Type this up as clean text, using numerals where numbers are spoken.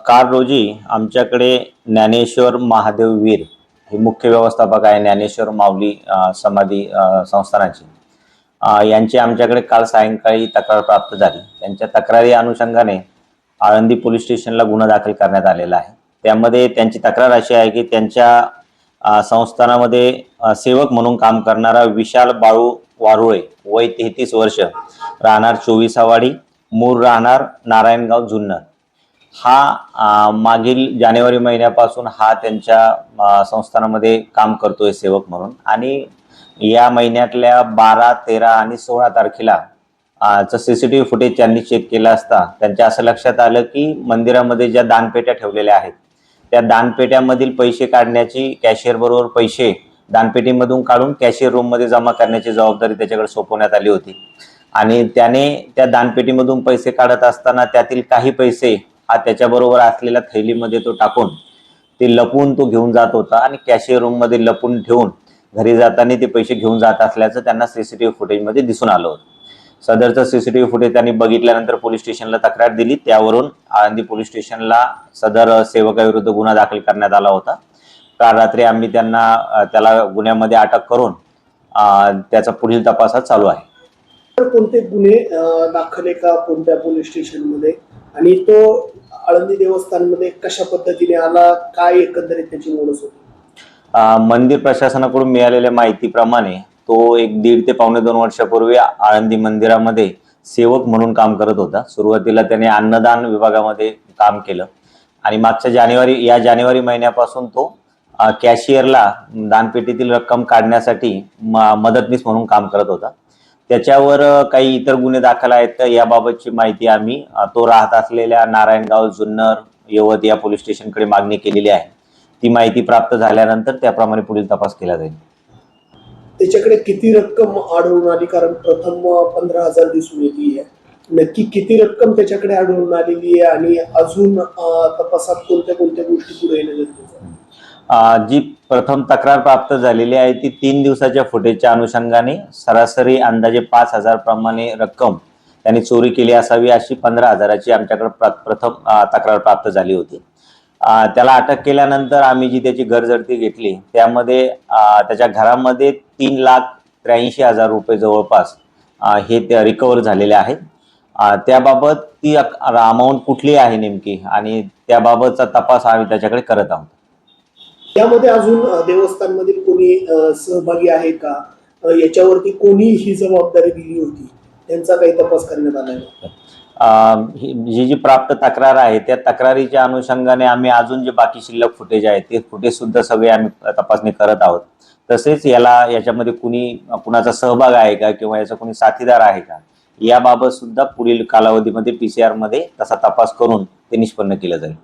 काल रोजी आमच्याकडे ज्ञानेश्वर महादेव वीर हे मुख्य व्यवस्थापक आहे ज्ञानेश्वर माऊली समाधी संस्थानाचे यांची आमच्याकडे काल सायंकाळी तक्रार प्राप्त झाली। त्यांच्या तक्रारी अनुषंगाने आळंदी पोलीस स्टेशनला गुन्हा दाखल करण्यात आलेला आहे। त्यामध्ये त्यांची तक्रार अशी आहे की त्यांच्या संस्थानामध्ये सेवक म्हणून काम करणारा विशाल बाळू वारुळे वय 33 वर्ष राहणार 24वाडी मूळ राहणार नारायणगाव जुन्नर हा मागील जानेवारी महिन्यापासून हा त्यांच्या संस्थानामध्ये काम करतोय सेवक म्हणून आणि या महिन्यातल्या 12, 13 आणि 16 तारखेला सीसीटीव्ही फुटेज त्यांनी चेक केला असता त्यांच्या असं लक्षात आलं की मंदिरामध्ये ज्या दानपेट्या ठेवलेल्या आहेत त्या दानपेट्यामधील पैसे काढण्याची कॅशियर बरोबर पैसे दानपेटीमधून काढून कॅशियर रूम मध्ये जमा करण्याची जबाबदारी त्याच्याकडे सोपवण्यात आली होती आणि त्याने त्या दानपेटीमधून पैसे काढत असताना त्यातील काही पैसे हा त्याच्याबरोबर असलेल्या थैलीमध्ये तो टाकून ते लपून तो घेऊन जात होता आणि कॅशियर रूम मध्ये लपून ठेवून घरी जाताना ते पैसे घेऊन जात असल्याचं त्यांना सीसीटीव्ही फुटेजमध्ये दिसून आलं होतं। सदरचं सीसीटीव्ही फुटेज त्यांनी बघितल्यानंतर पोलीस स्टेशनला तक्रार दिली। त्यावरून आळंदी पोलीस स्टेशनला सदर सेवकाविरुद्ध गुन्हा दाखल करण्यात आला होता। काल रात्री आम्ही त्याला गुन्ह्यामध्ये अटक करून त्याचा पुढील तपास चालू आहे। कोणते गुन्हे दाखल का कोणत्या पोलीस स्टेशनमध्ये आणि तो आळंदी देवस्थानमध्ये कशा पद्धतीने आला, काय एकंदरीत त्याची मोडस होती? मंदिर प्रशासनाकडून मिळालेल्या माहितीप्रमाणे तो 1.5 ते पावणे 2 वर्षापूर्वी आळंदी मंदिरामध्ये सेवक म्हणून काम करत होता। सुरुवातीला त्याने अन्नदान विभागामध्ये काम केलं आणि मागच्या जानेवारी महिन्यापासून तो कॅशियरला दानपेटीतील रक्कम काढण्यासाठी मदतनीस म्हणून काम करत होता। त्याच्यावर काही इतर गुन्हे दाखल आहेत तर याबाबतची माहिती आम्ही तो राहत असलेल्या नारायणगाव जुन्नर यवत या पोलीस स्टेशनकडे मागणी केलेली आहे। ती माहिती प्राप्त झाल्यानंतर त्याप्रमाणे पुढील तपास केला जाईल। त्याच्याकडे किती रक्कम आढळून आली? कारण प्रथम 15,000 दिसून येते, नक्की किती रक्कम त्याच्याकडे आढळून आलेली आहे आणि अजून तपासात कोणत्या कोणत्या गोष्टी पुढे येणं गरजेचं आहे? जी प्रथम तक्रार प्राप्त झालेली आहे ती 3 दिवसाच्या फुटेजच्या अनुषंगाने सरासरी अंदाजे 5,000 प्रमाणे रक्कम त्यांनी चोरी केली असावी अशी 15,000ची आमच्याकडे प्रथम तक्रार प्राप्त झाली होती। त्याला अटक केल्यानंतर आम्ही जी त्याची घरजडती घेतली त्यामध्ये त्याच्या घरामध्ये 3,83,000 रुपये जवळपास हे रिकवर झालेले आहेत। त्याबाबत ती अमाऊंट कुठली आहे नेमकी आणि त्याबाबतचा तपास आम्ही त्याच्याकडे करत आहोत। यामध्ये अजून देवस्थानमधील कोणी सहभागी आहे का? याच्यावरती कोणी ही जबाबदारी दिली होती त्यांचा काही तपास करण्यात आला आहे? जी प्राप्त तक्रार आहे त्या तक्रारीच्या अनुषंगाने आम्ही अजून जे बाकी शिल्लक फुटेज आहे ते फुटेज सुद्धा सगळे आम्ही तपासणी करत आहोत। तसेच याच्यामध्ये कुणाचा सहभाग आहे का किंवा याचा कोणी साथीदार आहे का याबाबत सुद्धा पुढील कालावधीमध्ये PCR मध्ये तसा तपास करून ते निष्पन्न केलं जाईल।